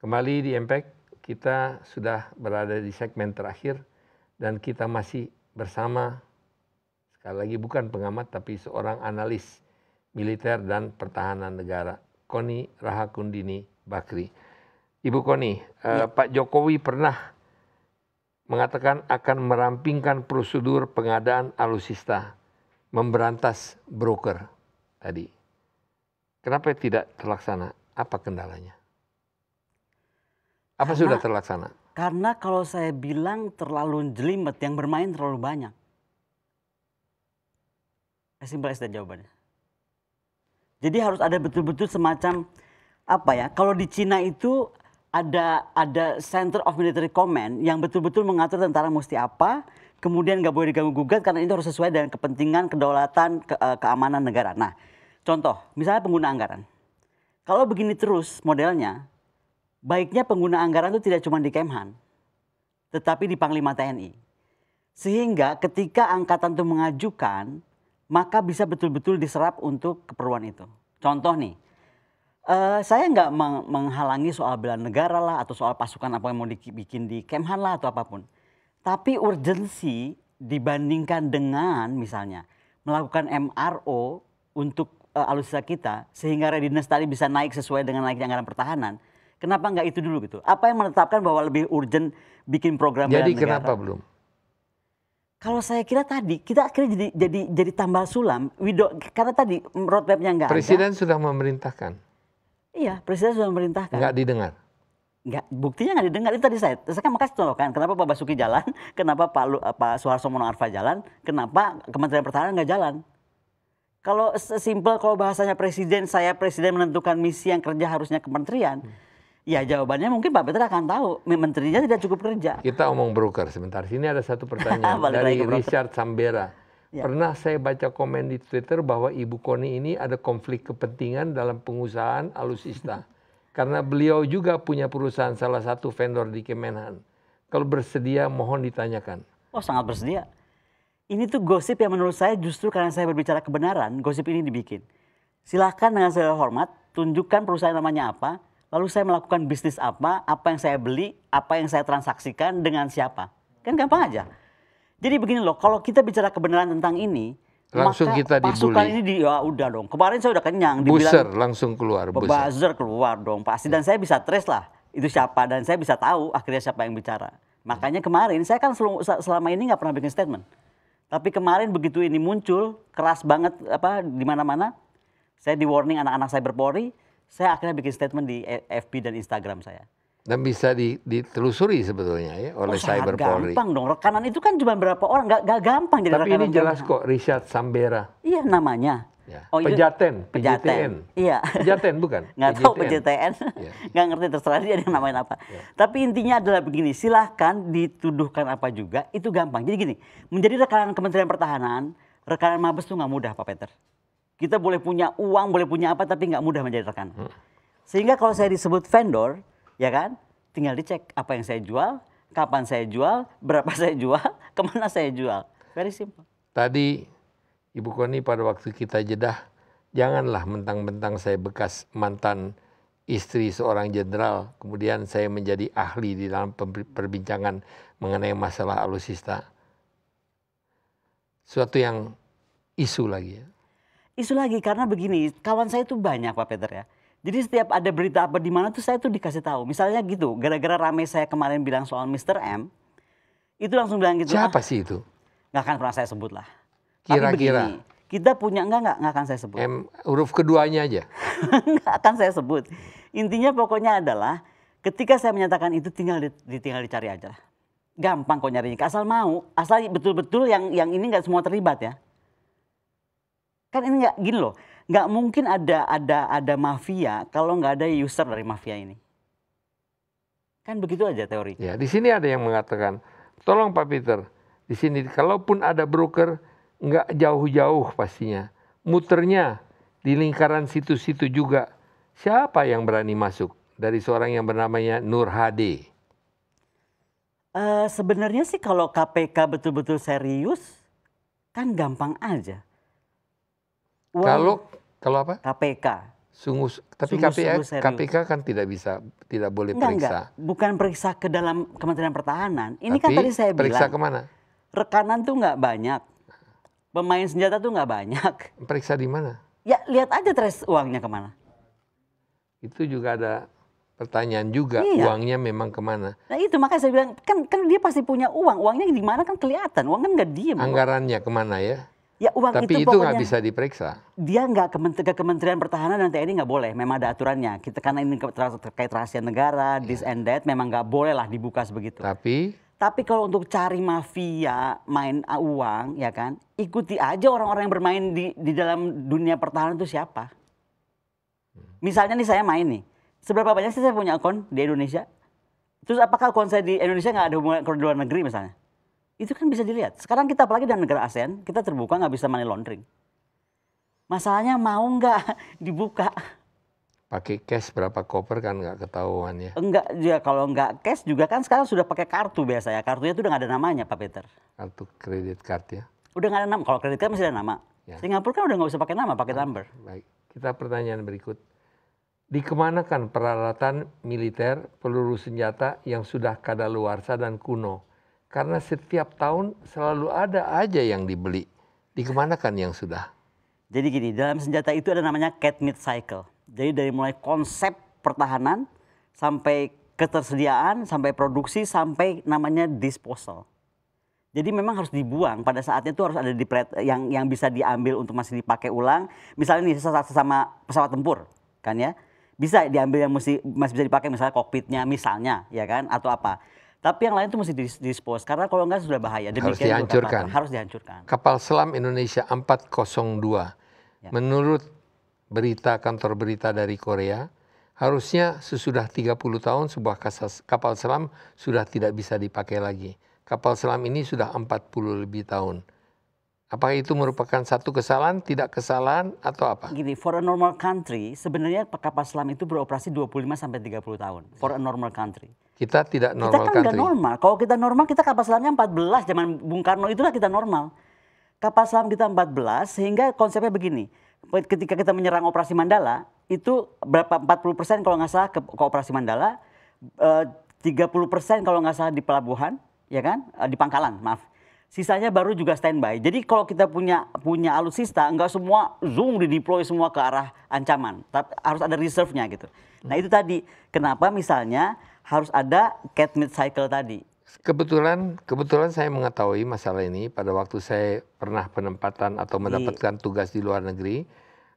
Kembali di Impact, kita sudah berada di segmen terakhir dan kita masih bersama, sekali lagi bukan pengamat tapi seorang analis militer dan pertahanan negara, Koni Rahakundini Bakri. Ibu Koni, Pak Jokowi pernah mengatakan akan merampingkan prosedur pengadaan alutsista, memberantas broker tadi. Kenapa tidak terlaksana? Apa kendalanya? Apa sudah terlaksana? Karena kalau saya bilang terlalu jelimet, yang bermain terlalu banyak. As simple as that jawabannya. Jadi harus ada betul-betul semacam apa ya? Kalau di Cina itu ada Center of Military Command yang betul-betul mengatur tentara mesti apa, kemudian nggak boleh diganggu gugat karena itu harus sesuai dengan kepentingan kedaulatan keamanan negara. Nah, contoh misalnya pengguna anggaran. Kalau begini terus modelnya, baiknya pengguna anggaran itu tidak cuma di Kemhan, tetapi di Panglima TNI. Sehingga ketika angkatan itu mengajukan, maka bisa betul-betul diserap untuk keperluan itu. Contoh nih, saya nggak menghalangi soal bela negara lah, atau soal pasukan apa yang mau dibikin di Kemhan lah, atau apapun. Tapi urgensi dibandingkan dengan misalnya melakukan MRO untuk alutsista kita, sehingga readiness tadi bisa naik sesuai dengan naiknya anggaran pertahanan. Kenapa nggak itu dulu gitu? Apa yang menetapkan bahwa lebih urgent bikin program bela negara? Jadi kenapa belum? Kalau saya kira tadi kita akhirnya jadi tambal sulam. Karena tadi roadmapnya nggak ada. Presiden sudah memerintahkan. Iya, presiden sudah memerintahkan. Nggak didengar. Nggak, buktinya nggak didengar. Itu tadi saya kan makasih contoh kan. Kenapa Pak Basuki jalan? Kenapa Pak Suharto Mono Arfa jalan? Kenapa Kementerian Pertahanan nggak jalan? Kalau simpel, kalau bahasanya presiden, presiden menentukan misi yang kerja harusnya kementerian. Ya jawabannya mungkin Pak Peter akan tahu, menterinya tidak cukup kerja. Kita omong broker sebentar. Sini ada satu pertanyaan dari Richard Sambera. Ya. Pernah saya baca komen di Twitter bahwa Ibu Koni ini ada konflik kepentingan dalam pengusahaan alutsista. Karena beliau juga punya perusahaan salah satu vendor di Kemenhan. Kalau bersedia mohon ditanyakan. Oh sangat bersedia. Ini tuh gosip yang menurut saya justru karena saya berbicara kebenaran, gosip ini dibikin. Silahkan dengan segala hormat, tunjukkan perusahaan namanya apa. Lalu saya melakukan bisnis apa yang saya beli, apa yang saya transaksikan, dengan siapa. Kan gampang aja. Jadi begini loh, kalau kita bicara kebenaran tentang ini, langsung maka kita dibully. pasukan ini ya udah dong. Kemarin saya udah kenyang. Buzzer langsung keluar. Buzzer keluar dong pasti. Dan saya bisa trace lah itu siapa. Dan saya bisa tahu akhirnya siapa yang bicara. Makanya kemarin, saya kan selama ini nggak pernah bikin statement. Tapi kemarin begitu ini muncul, keras banget di mana-mana. Saya di warning anak-anak cyber Polri. Saya akhirnya bikin statement di FB dan Instagram saya. Dan bisa ditelusuri sebetulnya ya oleh Cyber Polri. Gampang dong, rekanan itu kan cuma berapa orang, nggak gampang jadi rekanan. Tapi ini jelas kok, Richard Sambera. Iya namanya. Ya. Oh, Pejaten, PJTN. Iya. Pejaten bukan? Nggak tahu PJTN, nggak ngerti terserah dia namain apa. Ya. Tapi intinya adalah begini, silahkan dituduhkan apa juga, itu gampang. Jadi gini, menjadi rekanan Kementerian Pertahanan, rekanan Mabes itu nggak mudah Pak Peter. Kita boleh punya uang, boleh punya apa, tapi nggak mudah menjadi rekan. Sehingga kalau saya disebut vendor, ya kan, tinggal dicek apa yang saya jual, kapan saya jual, berapa saya jual, kemana saya jual. Very simple. Tadi Ibu Koni pada waktu kita jedah, janganlah mentang-mentang saya bekas mantan istri seorang jenderal, kemudian saya menjadi ahli di dalam perbincangan mengenai masalah alutsista. Suatu yang isu lagi ya. Isu lagi karena begini, kawan saya tuh banyak Pak Peter ya. Jadi setiap ada berita apa di mana tuh saya tuh dikasih tahu. Misalnya gitu, gara-gara rame saya kemarin bilang soal Mr. M, itu langsung bilang gitu. Siapa sih itu? Nggak akan pernah saya sebut lah. Kira-kira. Kita punya, nggak akan saya sebut. M, huruf keduanya aja. Nggak akan saya sebut. Intinya pokoknya adalah ketika saya menyatakan itu tinggal dicari aja lah. Gampang kok nyarinya, asal mau, asal betul-betul yang ini nggak semua terlibat ya. Kan ini nggak gini loh, nggak mungkin ada mafia kalau nggak ada user dari mafia ini. Kan begitu aja teori. Ya, di sini ada yang mengatakan, tolong Pak Peter, di sini kalaupun ada broker nggak jauh-jauh pastinya, muternya di lingkaran situ-situ juga. Siapa yang berani masuk dari seorang yang bernamanya Nur HD? Sebenarnya sih kalau KPK betul-betul serius, kan gampang aja. Kalau apa? KPK Tapi Sungguh-sungguh serius. KPK kan tidak boleh periksa. Bukan periksa ke dalam Kementerian Pertahanan. Ini kan Tapi tadi saya periksa bilang. kemana? Rekanan tuh nggak banyak. Pemain senjata tuh nggak banyak. Periksa di mana? Ya lihat aja trace uangnya kemana. Itu juga ada pertanyaan juga, Iya. uangnya memang kemana? Nah itu makanya saya bilang, kan dia pasti punya uang. Uangnya di mana kan kelihatan. Uang kan nggak diem. Anggarannya kemana ya? Ya uang Tapi itu pokoknya nggak bisa diperiksa. dia nggak ke Kementerian Pertahanan dan TNI nggak boleh. Memang ada aturannya. Karena ini terkait rahasia negara, this and that, memang nggak boleh lah dibuka sebegitu. Tapi kalau untuk cari mafia, main uang, ya kan, ikuti aja orang-orang yang bermain di dalam dunia pertahanan itu siapa. Misalnya nih saya main nih, seberapa banyak sih saya punya akun di Indonesia? Terus apakah akun saya di Indonesia nggak ada hubungan ke luar negeri misalnya? Itu kan bisa dilihat. Sekarang kita apalagi dalam negara ASEAN, kita terbuka nggak bisa money laundering. Masalahnya mau nggak dibuka? Pakai cash berapa koper kan nggak ketahuan ya? Enggak, ya kalau nggak cash juga kan sekarang sudah pakai kartu biasa ya. Kartunya itu udah nggak ada namanya Pak Peter. Kartu kredit card ya? Udah nggak ada nama. Kalau kredit card masih ada nama. Ya. Singapura kan udah nggak usah pakai nama, pakai number. Baik, kita pertanyaan berikut. Dikemanakan peralatan militer, peluru senjata yang sudah kadaluarsa dan kuno? Karena setiap tahun selalu ada aja yang dibeli. Dikemanakan yang sudah? Jadi gini, dalam senjata itu ada namanya CATMID cycle. Jadi dari mulai konsep pertahanan sampai ketersediaan, sampai produksi, sampai namanya disposal. Jadi memang harus dibuang, pada saatnya itu harus ada yang bisa diambil untuk masih dipakai ulang. Misalnya nih sesama pesawat tempur, kan ya. Bisa diambil yang masih bisa dipakai, misalnya kokpitnya misalnya, ya kan, atau apa. Tapi yang lain itu mesti dispose, karena kalau enggak sudah bahaya. Demikian harus dihancurkan. Kapal selam Indonesia 402, ya. Menurut berita kantor berita dari Korea, harusnya sesudah 30 tahun sebuah kapal selam sudah tidak bisa dipakai lagi. Kapal selam ini sudah 40 lebih tahun. Apakah itu merupakan satu kesalahan, tidak kesalahan, atau apa? Gini, for a normal country, sebenarnya kapal selam itu beroperasi 25-30 tahun. For a normal country. Kita tidak normal country. Kita kan nggak normal. Kalau kita normal, kita kapal selamnya 14. Zaman Bung Karno itulah kita normal. Kapal selam kita 14, sehingga konsepnya begini. Ketika kita menyerang operasi Mandala, itu berapa 40% kalau nggak salah ke operasi Mandala, 30% kalau nggak salah di pelabuhan, ya kan, di pangkalan, maaf. Sisanya baru juga standby. Jadi kalau kita punya alutsista, nggak semua zoom dideploy semua ke arah ancaman. Tapi harus ada reserve-nya gitu. Nah itu tadi, kenapa misalnya harus ada CATMID cycle tadi. Kebetulan saya mengetahui masalah ini pada waktu saya pernah penempatan atau mendapatkan tugas di luar negeri.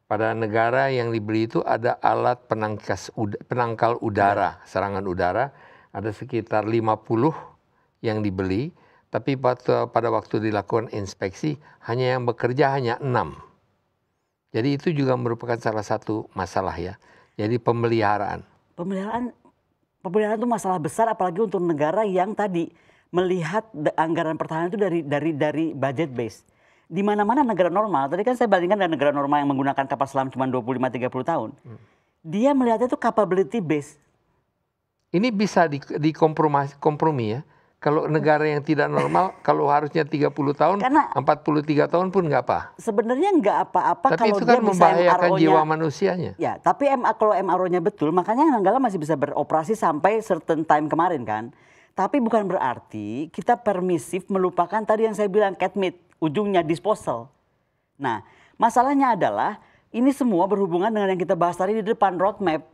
Pada negara yang dibeli itu ada alat penangkal udara, serangan udara. Ada sekitar 50 yang dibeli. Tapi pada waktu dilakukan inspeksi, hanya yang bekerja hanya 6. Jadi itu juga merupakan salah satu masalah ya. Jadi pemeliharaan. Pemeliharaan itu masalah besar, apalagi untuk negara yang tadi melihat anggaran pertahanan itu dari budget base. Di mana-mana negara normal, tadi kan saya bandingkan dengan negara normal yang menggunakan kapal selam cuma 25-30 tahun. Dia melihatnya itu capability base. Ini bisa dikompromi ya. Kalau negara yang tidak normal, kalau harusnya 30 tahun, karena 43 tahun pun nggak apa. Sebenarnya nggak apa-apa kalau dia bisa Tapi itu kan membahayakan jiwa manusianya. Ya, tapi kalau MRO-nya betul, makanya Nanggala masih bisa beroperasi sampai certain time kemarin kan. Tapi bukan berarti kita permisif melupakan tadi yang saya bilang CATMID, ujungnya disposal. Nah, masalahnya adalah ini semua berhubungan dengan yang kita bahas tadi di depan, roadmap.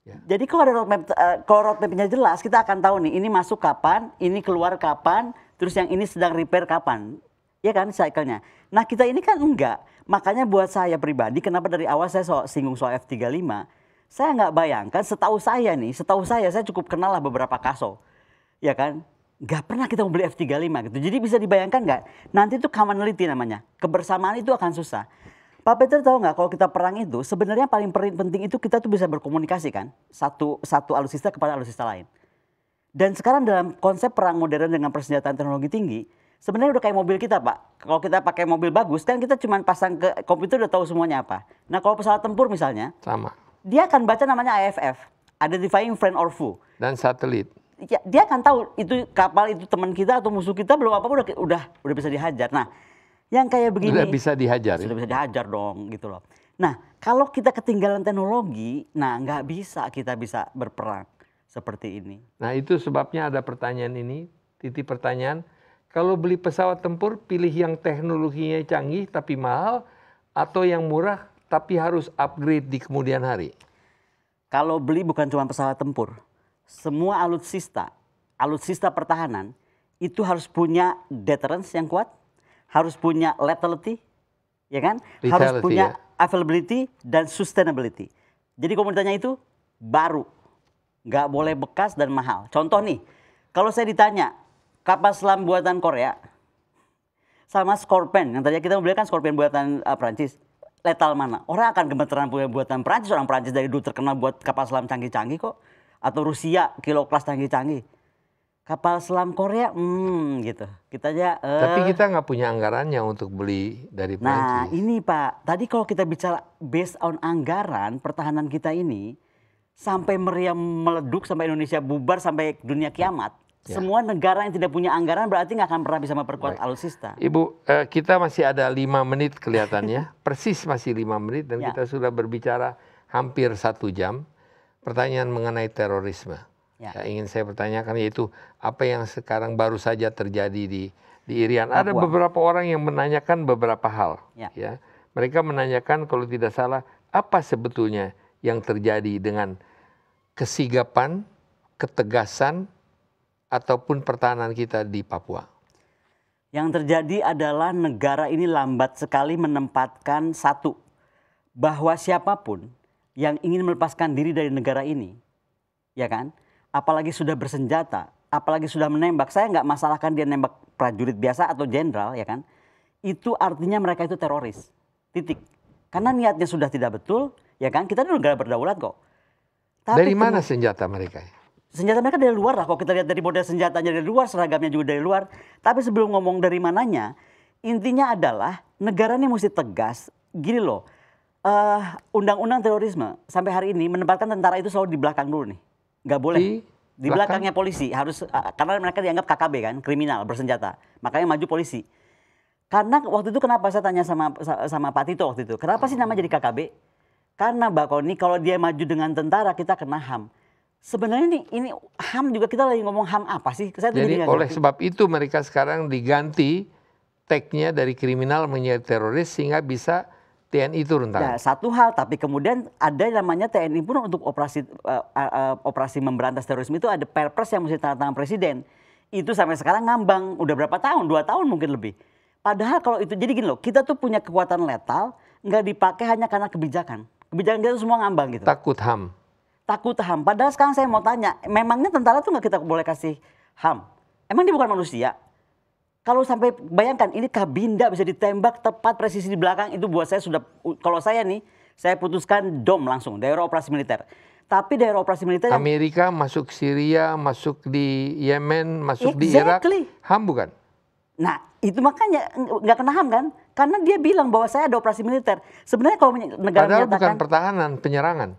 Ya. Jadi kalau ada roadmap, kalau roadmapnya jelas, kita akan tahu nih ini masuk kapan, ini keluar kapan, terus yang ini sedang repair kapan, ya kan cycle-nya. Nah kita ini kan enggak, makanya buat saya pribadi, kenapa dari awal saya singgung soal F-35, saya nggak bayangkan, setahu saya cukup kenal lah beberapa kaso, ya kan, nggak pernah kita mau beli F-35 gitu. Jadi bisa dibayangkan nggak, nanti itu commonality namanya, kebersamaan itu akan susah. Pak Peter tahu nggak kalau kita perang itu sebenarnya paling penting itu kita tuh bisa berkomunikasi kan, satu alutsista kepada alutsista lain. Dan sekarang dalam konsep perang modern dengan persenjataan teknologi tinggi, sebenarnya udah kayak mobil kita Pak. Kalau kita pakai mobil bagus kan kita cuma pasang ke komputer udah tahu semuanya apa. Nah kalau pesawat tempur misalnya, sama. Dia akan baca namanya IFF, Identifying Friend or Foe. Dan satelit. Ya, dia akan tahu itu kapal itu teman kita atau musuh kita, belum apa-apa udah bisa dihajar. Nah, yang kayak begini sudah bisa dihajar. Sudah bisa dihajar dong gitu loh. Nah, kalau kita ketinggalan teknologi, nah nggak bisa kita bisa berperang seperti ini. Nah itu sebabnya ada pertanyaan ini, titik pertanyaan, kalau beli pesawat tempur pilih yang teknologinya canggih tapi mahal atau yang murah tapi harus upgrade di kemudian hari? Kalau beli bukan cuma pesawat tempur, semua alutsista pertahanan itu harus punya deterrence yang kuat, harus punya lethality, ya kan? Harus Lethality, punya ya. availability dan sustainability. Jadi kalau ditanya itu baru, nggak boleh bekas dan mahal. Contoh nih, kalau saya ditanya kapal selam buatan Korea sama Scorpion, yang tadi kita beli kan Scorpion buatan Prancis, letal mana? Orang akan gemeteran punya buatan Prancis, orang Prancis dari dulu terkenal buat kapal selam canggih-canggih kok. Atau Rusia, kilo kelas canggih-canggih. Kapal selam Korea, gitu. Kita aja. Tapi kita nggak punya anggarannya untuk beli dari Nah Prancis. ini Pak, tadi kalau kita bicara based on anggaran pertahanan kita ini, sampai meriam meleduk, sampai Indonesia bubar, sampai dunia kiamat. Ya. Semua negara yang tidak punya anggaran berarti nggak akan pernah bisa memperkuat alutsista. Ibu, kita masih ada 5 menit kelihatannya, persis masih 5 menit dan Ya. kita sudah berbicara hampir 1 jam. Pertanyaan mengenai terorisme. Ya. Ingin saya pertanyakan yaitu apa yang sekarang baru saja terjadi di Irian. Ada Papua. beberapa orang yang menanyakan beberapa hal. Ya. Ya. Mereka menanyakan kalau tidak salah apa sebetulnya yang terjadi dengan kesigapan, ketegasan, ataupun pertahanan kita di Papua. Yang terjadi adalah negara ini lambat sekali menempatkan satu, bahwa siapapun yang ingin melepaskan diri dari negara ini, ya kan, apalagi sudah bersenjata, apalagi sudah menembak, saya nggak masalahkan dia nembak prajurit biasa atau jenderal, ya kan, itu artinya mereka itu teroris, titik. Karena niatnya sudah tidak betul, ya kan, kita ini negara berdaulat kok. Tapi Dari mana senjata mereka? senjata mereka dari luar lah, kalau kita lihat dari model senjatanya dari luar, seragamnya juga dari luar. Tapi sebelum ngomong dari mananya, intinya adalah negara ini mesti tegas, gini loh. Undang-undang terorisme sampai hari ini menempatkan tentara itu selalu di belakang dulu nih, nggak boleh di belakangnya polisi, harus karena mereka dianggap KKB kan, kriminal bersenjata, makanya maju polisi. Karena waktu itu kenapa saya tanya sama Pak Tito waktu itu, kenapa sih nama jadi KKB? Karena Mbak Koni kalau dia maju dengan tentara kita kena HAM. Sebenarnya ini HAM juga kita lagi ngomong HAM apa sih? Saya Jadi oleh sebab itu mereka sekarang diganti tagnya dari kriminal menjadi teroris sehingga bisa TNI turun tangan. Ya, satu hal, tapi kemudian ada namanya TNI pun untuk operasi memberantas terorisme itu ada perpres yang mesti tanda tangan presiden. Itu sampai sekarang ngambang, udah berapa tahun? 2 tahun mungkin lebih. Padahal kalau itu, jadi gini loh, kita tuh punya kekuatan letal, nggak dipakai hanya karena kebijakan. Kebijakan kita semua ngambang gitu. Takut HAM. Takut HAM. Padahal sekarang saya mau tanya, memangnya tentara tuh nggak kita boleh kasih HAM? Emang dia bukan manusia? Kalau sampai bayangkan ini Kabinda bisa ditembak tepat presisi di belakang, itu buat saya sudah, kalau saya nih, saya putuskan DOM langsung, daerah operasi militer. Tapi daerah operasi militer Amerika masuk Syria, masuk di Yemen, masuk di Irak, HAM bukan? Nah itu makanya nggak kena HAM kan? Karena dia bilang bahwa saya ada operasi militer. Sebenarnya kalau negara padahal menyatakan bukan pertahanan, penyerangan,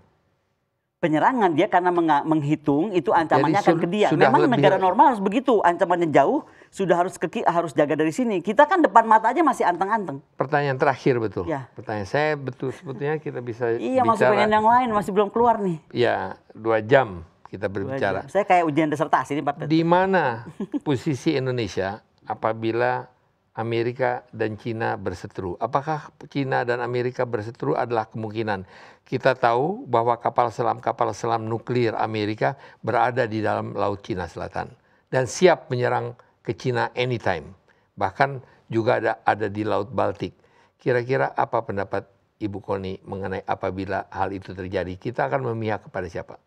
dia karena menghitung itu ancamannya akan ke dia. Memang negara normal harus begitu, ancamannya jauh, sudah harus jaga dari sini. Kita kan depan mata aja masih anteng-anteng. Pertanyaan terakhir betul. Ya. Pertanyaan saya betul sebetulnya kita bisa iya, bicara. masih pengen yang lain, masih belum keluar nih. Ya, 2 jam kita berbicara. Saya kayak ujian disertasi nih Pak. Di mana posisi Indonesia apabila Amerika dan Cina berseteru? Apakah Cina dan Amerika berseteru adalah kemungkinan? Kita tahu bahwa kapal selam nuklir Amerika berada di dalam Laut Cina Selatan dan siap menyerang ke Cina anytime. Bahkan juga ada di Laut Baltik. Kira-kira apa pendapat Ibu Koni mengenai apabila hal itu terjadi? Kita akan memihak kepada siapa?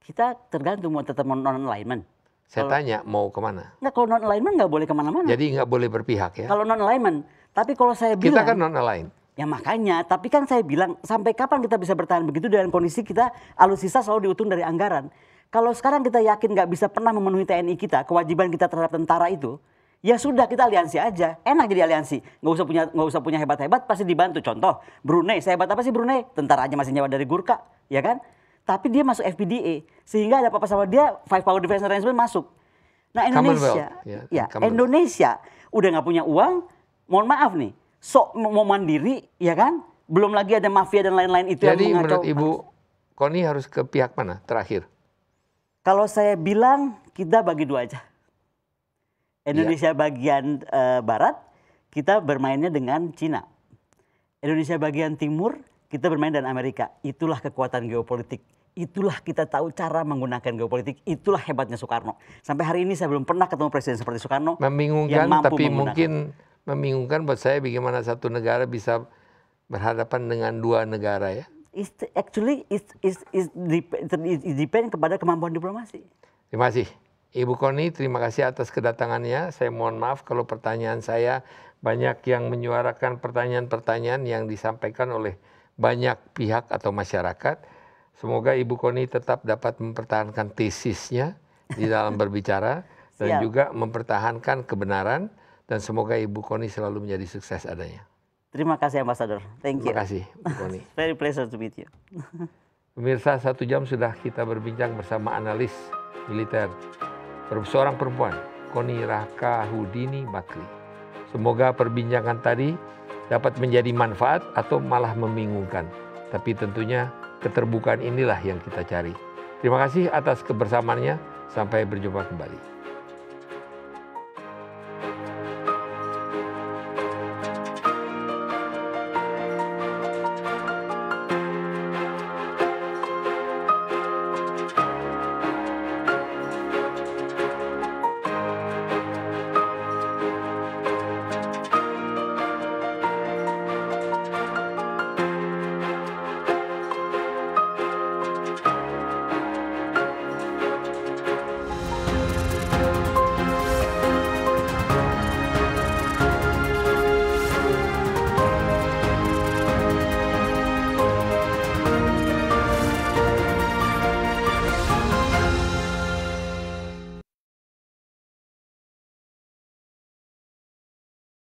Kita tergantung mau tetap non-alignment. Saya tanya mau kemana? Nggak, kalau non-alignment nggak boleh kemana-mana. Jadi nggak boleh berpihak ya? Kalau non-alignment. Tapi kalau saya bilang... Kita kan non-aligned. Ya makanya, tapi kan saya bilang sampai kapan kita bisa bertahan begitu dengan kondisi kita alutsista selalu diutung dari anggaran. Kalau sekarang kita yakin nggak bisa pernah memenuhi TNI kita, kewajiban kita terhadap tentara itu, ya sudah kita aliansi aja. Enak jadi aliansi, nggak usah punya hebat-hebat, pasti dibantu. Contoh Brunei, sehebat apa sih Brunei? Tentara aja masih nyawa dari Gurkha, ya kan? Tapi dia masuk FPDA, sehingga ada apa-apa sama dia, Five Power Defense Arrangement masuk. Nah Indonesia, Indonesia udah nggak punya uang, mohon maaf nih, sok mau mandiri, ya kan? Belum lagi ada mafia dan lain-lain itu Jadi yang menurut mengacau. Ibu Koni harus ke pihak mana terakhir? Kalau saya bilang kita bagi dua aja. Indonesia bagian barat kita bermainnya dengan Cina. Indonesia bagian timur kita bermain dengan Amerika. Itulah kekuatan geopolitik. Itulah kita tahu cara menggunakan geopolitik. Itulah hebatnya Soekarno. Sampai hari ini saya belum pernah ketemu presiden seperti Soekarno yang Membingungkan, mampu tapi menggunakan. mungkin membingungkan buat saya bagaimana satu negara bisa berhadapan dengan dua negara ya. Actually it depend kepada kemampuan diplomasi. Terima kasih. Ibu Koni, terima kasih atas kedatangannya. Saya mohon maaf kalau pertanyaan saya banyak yang menyuarakan pertanyaan-pertanyaan yang disampaikan oleh banyak pihak atau masyarakat. Semoga Ibu Koni tetap dapat mempertahankan tesisnya di dalam berbicara dan juga mempertahankan kebenaran, dan semoga Ibu Koni selalu menjadi sukses adanya. Terima kasih Ambassador. Thank you. Terima kasih Bu Koni. Very pleasure to meet you. Pemirsa, 1 jam sudah kita berbincang bersama analis militer, seorang perempuan, Koni Rahakahudini Bakri. Semoga perbincangan tadi dapat menjadi manfaat atau malah membingungkan. Tapi tentunya keterbukaan inilah yang kita cari. Terima kasih atas kebersamaannya. Sampai berjumpa kembali.